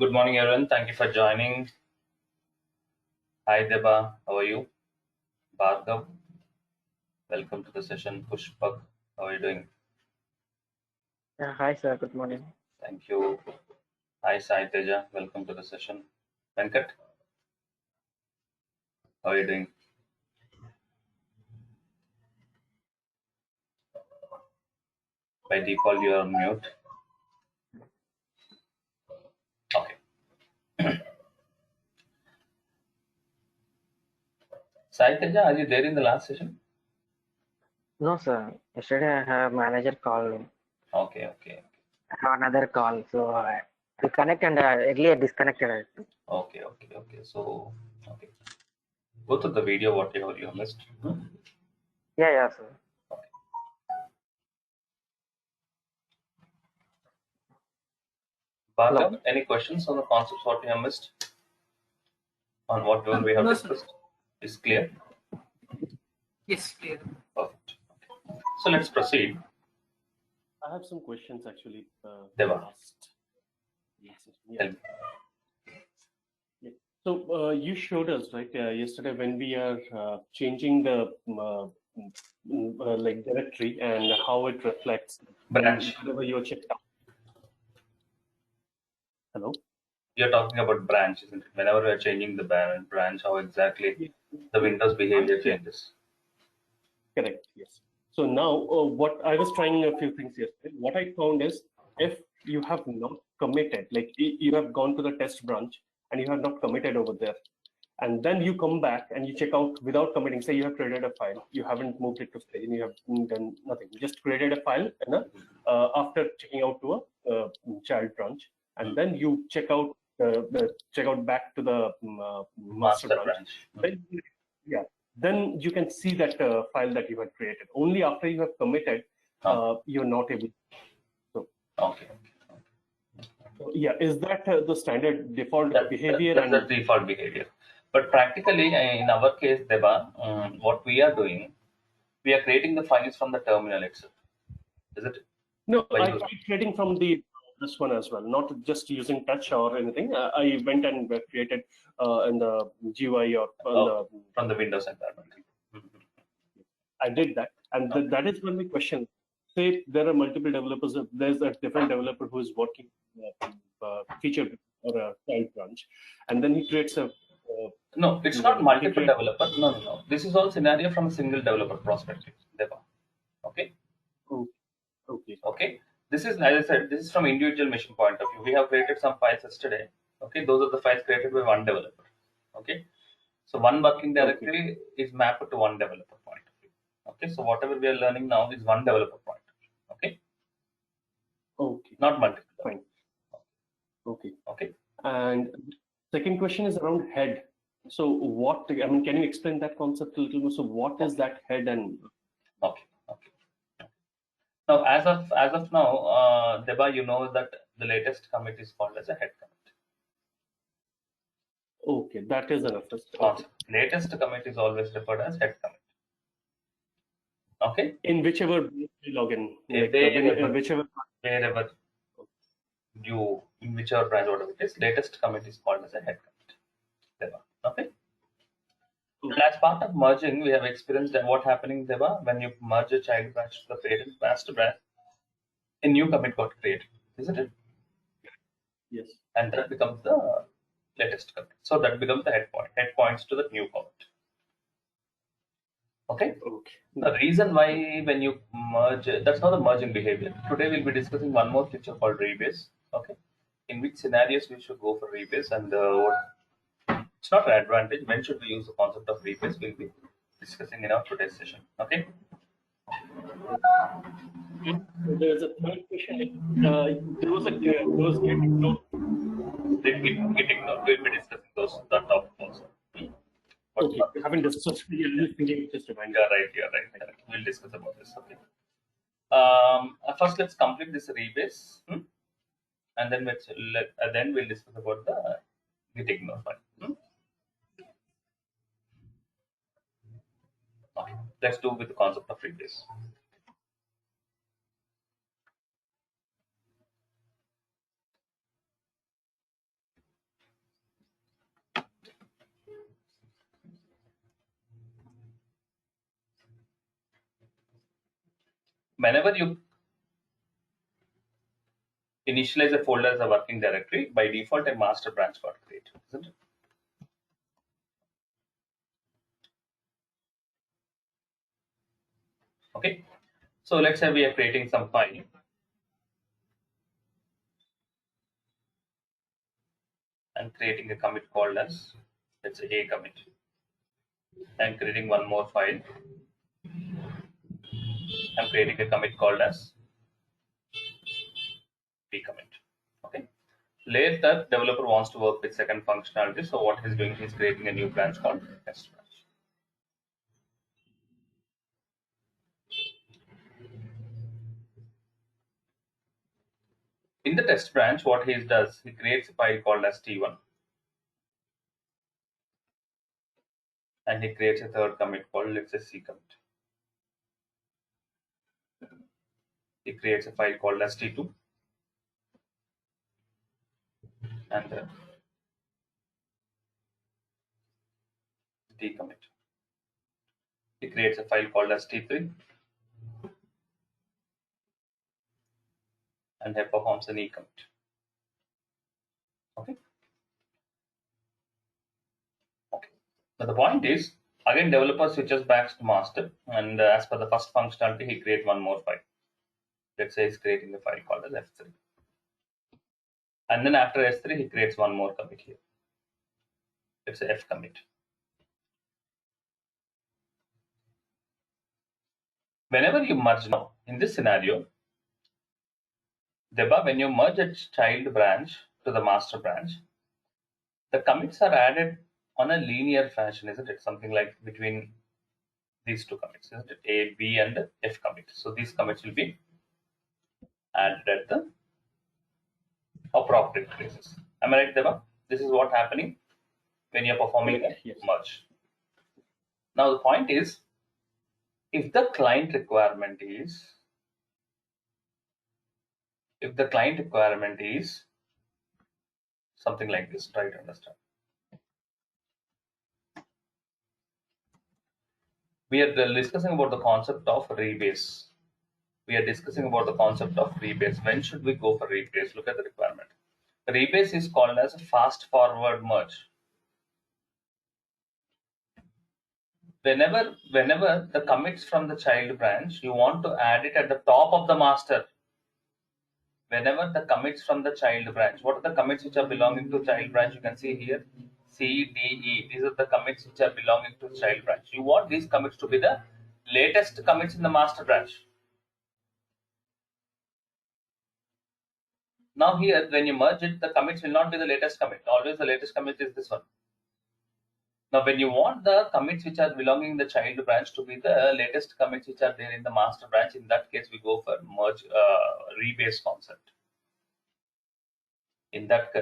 Good morning, everyone. Thank you for joining. Hi, Deba. How are you? Bhargav, welcome to the session. Pushpak, how are you doing? Yeah, hi sir, good morning. Thank you. Hi, Sai Teja. Welcome to the session. Venkat, how are you doing? By default, you are on mute. Okay. Sai Teja, are you there in the last session? No sir, yesterday I have manager call. Okay. I have another call, so I connect and earlier disconnected. Okay. So, okay. Go to the video, whatever you missed. Yeah, sir. Okay. Hello. Bhargav, any questions on the concepts what you have missed? On whatever we have No, sir. discussed? Is clear? Yes, clear. Perfect. So, let's proceed. I have some questions actually. Deva. Asked. Yes. Tell Yeah. me. So you showed us right yesterday when we are changing the like directory and how it reflects Branch. whenever you're checked out. Hello. You're talking about branch, isn't it? Whenever we're changing the branch, how exactly Yeah. the Windows behavior Yeah. changes. Correct. Yes. So now what I was trying a few things yesterday. What I found is if you have not committed, like you have gone to the test branch and you have not committed over there, and then you come back and you check out without committing. Say you have created a file, you haven't moved it to staging, you have done nothing, you just created a file and after checking out to a child branch, and then you check out back to the master branch. Then yeah, then you can see that file that you had created. Only after you have committed, you're not able. Okay. So yeah, is that the standard default behavior? That's the default behavior. But practically, in our case, Deba, what we are doing, we are creating the files from the terminal itself. Is it? No, I tried creating from this one as well, not just using touch or anything. I went and created in the GUI or from the Windows environment. I did that, and that is when the question. Say there are multiple developers. There's a different developer who is working feature or a child branch, and then he creates a. No, it's not multiple developer. No. This is all scenario from a single developer perspective, Deba. Okay. Okay. This is, as I said, this is from individual machine point of view. We have created some files yesterday. Okay, those are the files created by one developer. Okay, so one working directory is mapped to one developer point of view. Okay, so whatever we are learning now is one developer point of view. Okay. Okay. Not multiple. Fine. Okay. Okay. And second question is around head. So what, I mean, can you explain that concept a little more? So what is that head and? Okay. Now, as of now, Deba, you know that the latest commit is called as a head commit. Okay, that is enough. Okay. Latest commit is always referred as head commit. Okay. In whichever login, like wherever you, in whichever branch, whatever it is, latest commit is called as a head commit. Deba. Okay. And as part of merging, we have experienced what happening, Deba, when you merge a child branch to the parent master branch, a new commit got created, isn't it? Yes. And that becomes the latest commit. So that becomes the head point. Head points to the new commit. Okay. The reason why when you merge, that's not the merging behavior. Today we'll be discussing one more feature called rebase. Okay. In which scenarios we should go for rebase and it's not an advantage. When should we use the concept of rebase? We'll be discussing in our today's session. Okay. There's a third question. There was get ignored. Get ignored. We'll be discussing that topic also. Okay, we haven't discussed. Just remind You're right. We'll discuss about this. Okay. First, let's complete this rebase, and then then we'll discuss about the get ignore file. Okay. Let's do with the concept of rebase. whenever you initialize a folder as a working directory, by default a master branch got created, isn't it? Okay, so let's say we are creating some file. I'm creating a commit called as, let's say, a commit. I'm creating one more file. I'm creating a commit called as b commit. Okay. Later, developer wants to work with second functionality. So what he's doing, he's creating a new branch called test branch. In the test branch, what he does, he creates a file called as t1, and he creates a third commit called, let's say, c commit. He creates a file called as t2, and d commit. He creates a file called as t3, and he performs an e commit. Okay. Okay. So the point is, again, developer switches back to master, and as per the first functionality, he creates one more file. Let's say he's creating a file called as f3. And then after S3, he creates one more commit here. Let's say f commit. Whenever you merge now, in this scenario, Deba, when you merge a child branch to the master branch, the commits are added on a linear fashion, isn't it? Something like between these two commits, isn't it? A, B, and F commit. So these commits will be added at the appropriate places. Am I right, Deba? This is what happening when you're performing a merge. Now the point is, if the client requirement is something like this, try to understand. We are discussing about the concept of rebase. When should we go for rebase? Look at the requirement. Rebase is called as a fast forward merge. Whenever the commits from the child branch, you want to add it at the top of the master. Whenever the commits from the child branch, what are the commits which are belonging to child branch? You can see here C, D, E. These are the commits which are belonging to child branch. You want these commits to be the latest commits in the master branch. Now here, when you merge it, the commits will not be the latest commit. Always the latest commit is this one. Now, when you want the commits which are belonging in the child branch to be the latest commits which are there in the master branch, in that case, we go for merge rebase concept. In that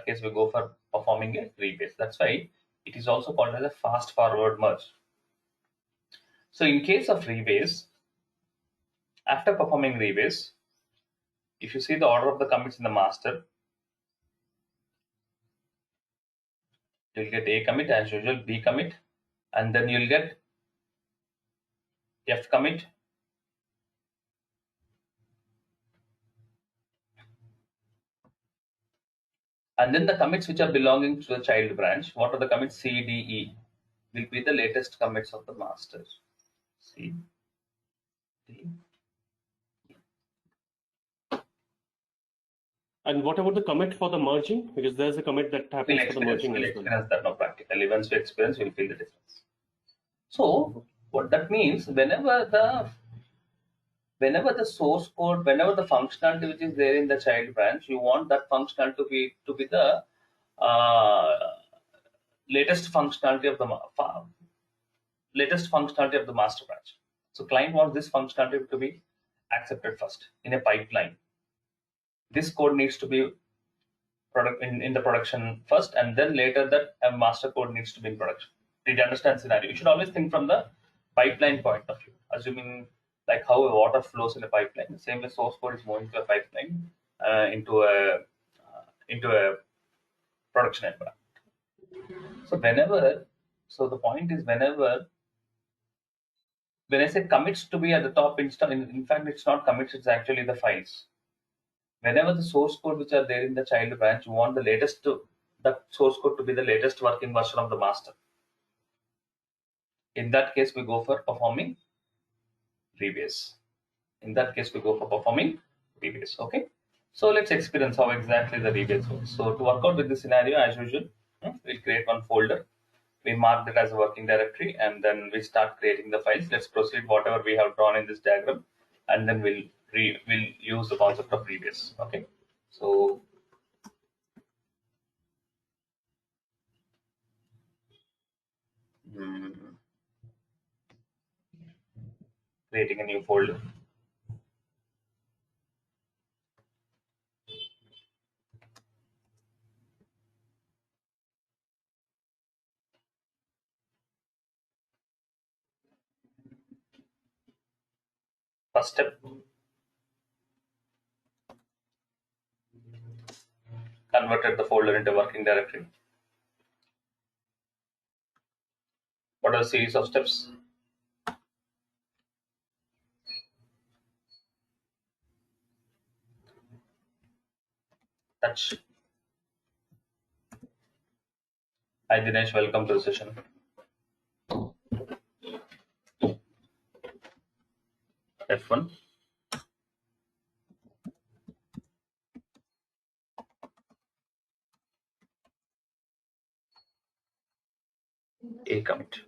case, we go for performing a rebase. That's why it is also called as a fast forward merge. So, in case of rebase, after performing rebase, if you see the order of the commits in the master, you'll get A commit as usual, B commit, and then you'll get F commit, and then the commits which are belonging to the child branch. What are the commits? C, D, E will be the latest commits of the master. C, D. And what about the commit for the merging? Because there's a commit that happens for the merging We'll as well. experience that now practically. Once we experience, we'll feel the difference. So what that means, whenever the source code, whenever the functionality which is there in the child branch, you want that functionality to be the latest functionality of the master branch. So client wants this functionality to be accepted first in a pipeline. This code needs to be in the production first, and then later that master code needs to be in production. Did you understand scenario? You should always think from the pipeline point of view, assuming like how water flows in a pipeline. The same way source code is moving to a pipeline into a production environment. So the point is whenever when I say commits to be at the top, in fact, it's not commits, it's actually the files. Whenever the source code which are there in the child branch, you want the source code to be the latest working version of the master. In that case, we go for performing rebase. Okay. So let's experience how exactly the rebase works. So to work out with this scenario, as usual, we'll create one folder. We mark that as a working directory, and then we start creating the files. Let's proceed whatever we have drawn in this diagram, and then we'll use the concept of rebase. Okay. So creating a new folder. First step, converted the folder into working directory. What are the series of steps? Touch. Hi Dinesh, welcome to the session. F1. A commit.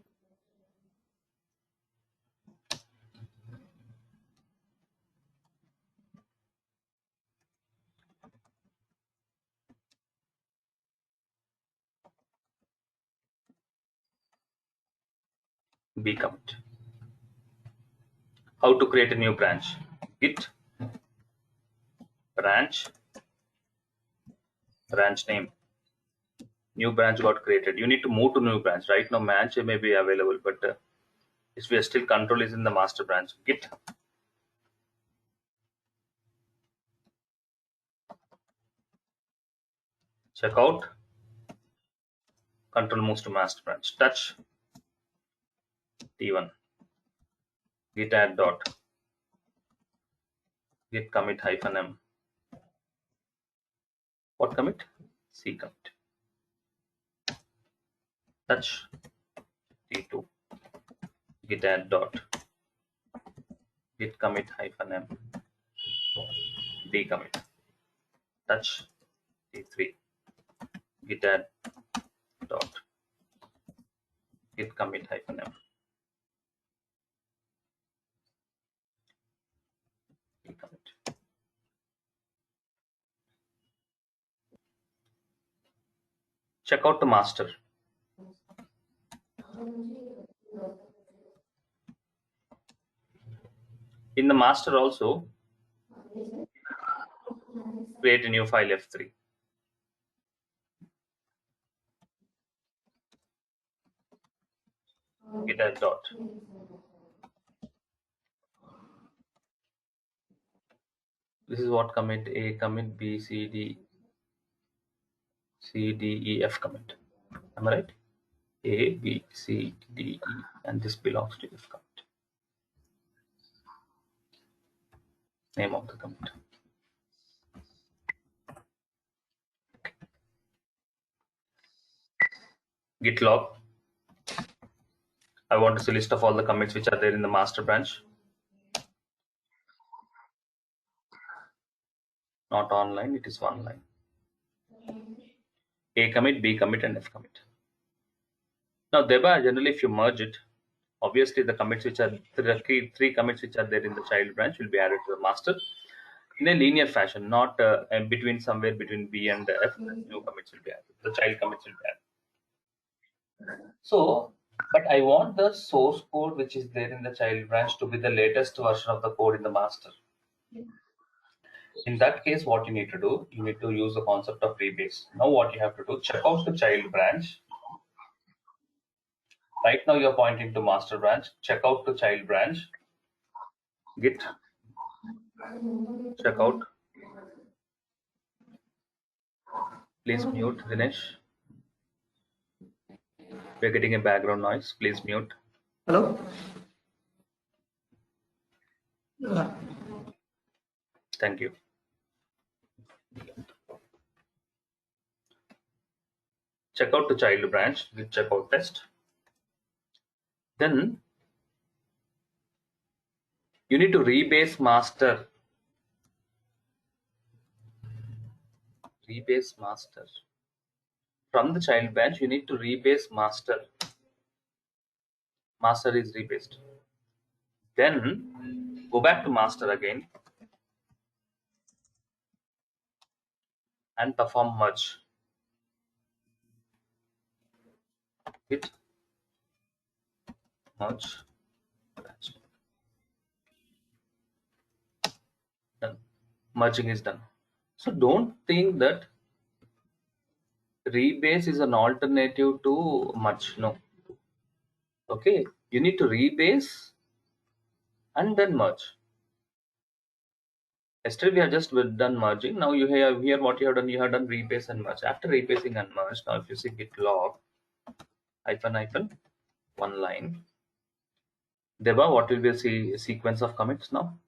B commit. How to create a new branch? Git branch name. New branch got created. You need to move to new branch. Right now, branch may be available, but if we are still control is in the master branch. Git checkout. Control moves to master branch. Touch T1. Git add dot. Git commit -m. What commit? C commit. Touch T2. Git add dot. Git commit -m. D commit. Touch T3. Git add dot. Git commit -m. D commit. Check out the master. In the master also, create a new file F3. Git add dot. This is what commit A commit B C D E F commit. Am I right? A B C D E, and this belongs to F commit. Name of the commit. Git log. I want to see list of all the commits which are there in the master branch. Not online, it is one line. A commit, B commit, and F commit. Now, thereby, generally, if you merge it, obviously the commits which are three commits which are there in the child branch will be added to the master in a linear fashion, not between somewhere between B and F. New commits will be added. The child commits will be added. So, but I want the source code which is there in the child branch to be the latest version of the code in the master. In that case, what you need to do, you need to use the concept of rebase. Now what you have to do, check out the child branch. Right now you're pointing to master branch. Check out the child branch. Git check out. Please mute, Dinesh. We're getting a background noise. Please mute. Hello? Thank you. Check out the child branch, git checkout test. Then you need to rebase master. Rebase master. From the child branch, you need to rebase master. Master is rebased. Then go back to master again and perform merge. Hit merge branch. Done. Merging is done. So don't think that rebase is an alternative to merge. No. Okay, you need to rebase and then merge. Yesterday we have just done merging. Now you have here what you have done. You have done rebase and merge. After rebasing and merge, now if you see git log hyphen one line. Deba, what will be a sequence of commits now?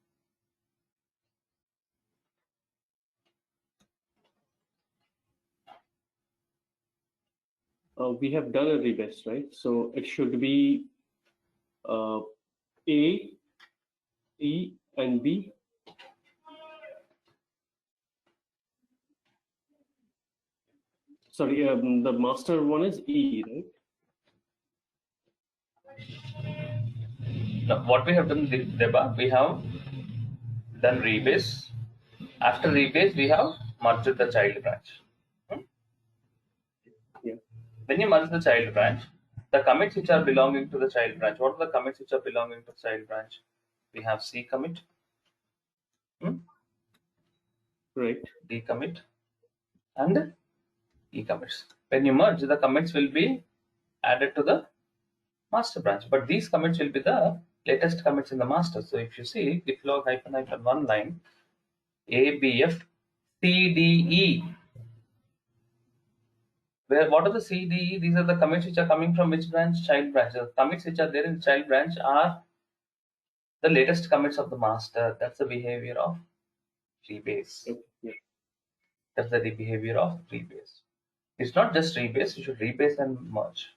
We have done a rebase, right? So it should be A, E, and B. Sorry, the master one is E, right? Now, what we have done, Deba, we have done rebase. After rebase, we have merged the child branch. Yeah. When you merge the child branch, the commits which are belonging to the child branch, what are the commits which are belonging to the child branch? We have C commit, Right. D commit, and E commits. When you merge, the commits will be added to the master branch, but these commits will be the latest commits in the master. So if you see git log hyphen one line A, B, F, C, D, E. Where what are the C, D, E? These are the commits which are coming from which branch? Child branch. The commits which are there in the child branch are the latest commits of the master. That's the behavior of rebase. Yeah. That's the behavior of rebase. It's not just rebase, you should rebase and merge.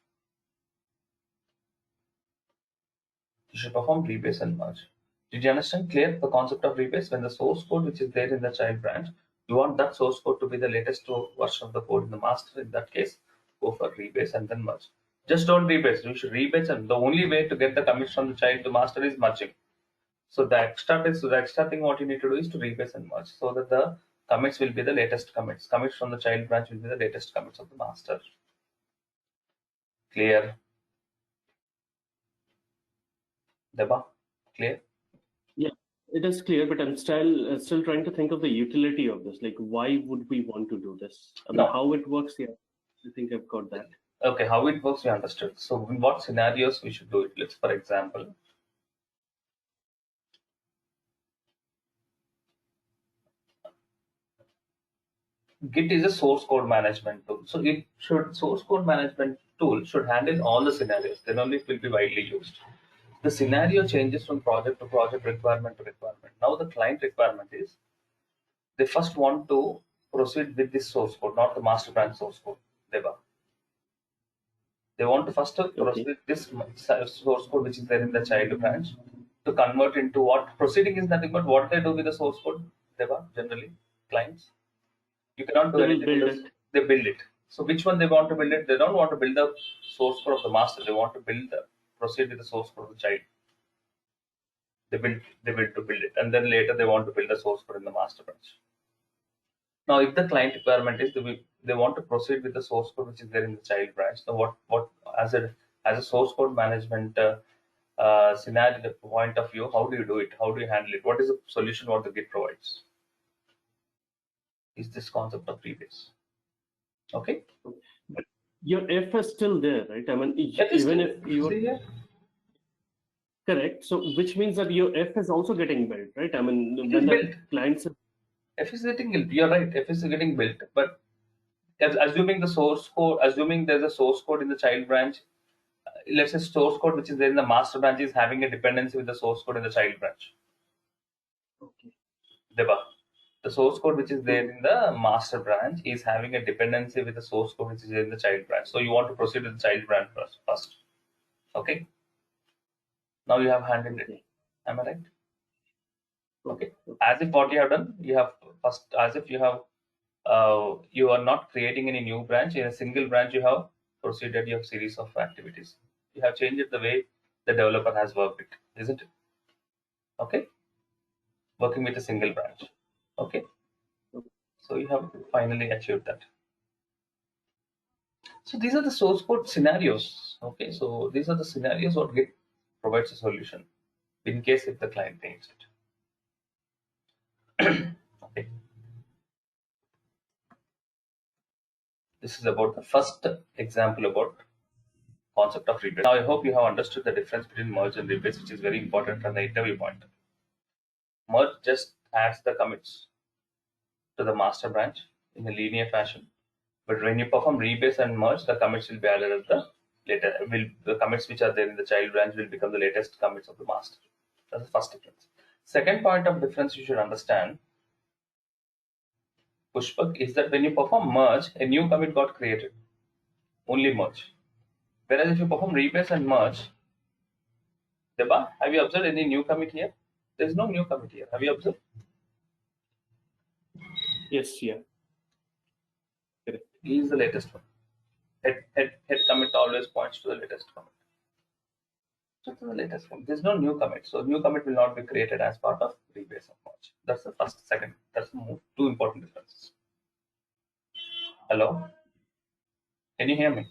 You should perform rebase and merge. Did you understand clear the concept of rebase? When the source code which is there in the child branch, you want that source code to be the latest version of the code in the master. In that case, go for rebase and then merge. Just don't rebase. You should rebase, and the only way to get the commits from the child to master is merging. So the extra thing what you need to do is to rebase and merge, so that the commits will be the latest commits. Commits from the child branch will be the latest commits of the master. Clear? Deba, clear? Yeah, it is clear, but I'm still trying to think of the utility of this. Like, why would we want to do this? No. How it works? Yeah, I think I've got that. Okay, how it works, we understood. So in what scenarios we should do it? Let's, for example, Git is a source code management tool. So source code management tool should handle all the scenarios. Then only it will be widely used. The scenario changes from project to project, requirement to requirement. Now the client requirement is they first want to proceed with this source code, not the master branch source code. They want to first proceed this source code which is there in the child branch to convert into what proceeding is nothing but what they do with the source code. Generally clients. You cannot do anything. They build it. So which one they want to build it? They don't want to build the source code of the master. They want to proceed with the source code of the child. They build to build it, and then later they want to build the source code in the master branch. Now, if the client requirement is they want to proceed with the source code which is there in the child branch, so what as a source code management scenario point of view, how do you do it? How do you handle it? What is the solution what the Git provides? Is this concept of rebase? Okay. But your F is still there, right? I mean, even if you are correct, so which means that your F is also getting built, right? I mean, when the clients F is getting built. You're right. F is getting built, but assuming the source code, assuming there's a source code in the child branch, let's say source code which is there in the master branch is having a dependency with the source code in the child branch. Deba. The source code which is there in the master branch is having a dependency with the source code which is in the child branch. So you want to proceed with the child branch first. Okay. Now you have handled it. Am I right? Okay. As if what you have done, you have first, as if you have, you are not creating any new branch. In a single branch, you have proceeded your series of activities. You have changed it the way the developer has worked it, isn't it? Okay. Working with a single branch. Okay. So you have finally achieved that. So these are the source code scenarios. Okay. So these are the scenarios what Git provides a solution in case if the client needs it. Okay. This is about the first example about concept of rebase. Now I hope you have understood the difference between merge and rebase, which is very important from the interview point. Merge just adds the commits to the master branch in a linear fashion. But when you perform rebase and merge, the commits will be added at the later. The commits which are there in the child branch will become the latest commits of the master. That's the first difference. Second point of difference you should understand, Pushpak, is that when you perform merge, a new commit got created. Only merge. Whereas if you perform rebase and merge, Deba, have you observed any new commit here? There is no new commit here. Have you observed? Yes, yeah. Correct. He is the latest one. Head commit always points to the latest commit. So to the latest one. There is no new commit. So new commit will not be created as part of rebase and merge. That's the first. Second, that's the two important differences. Hello? Can you hear me?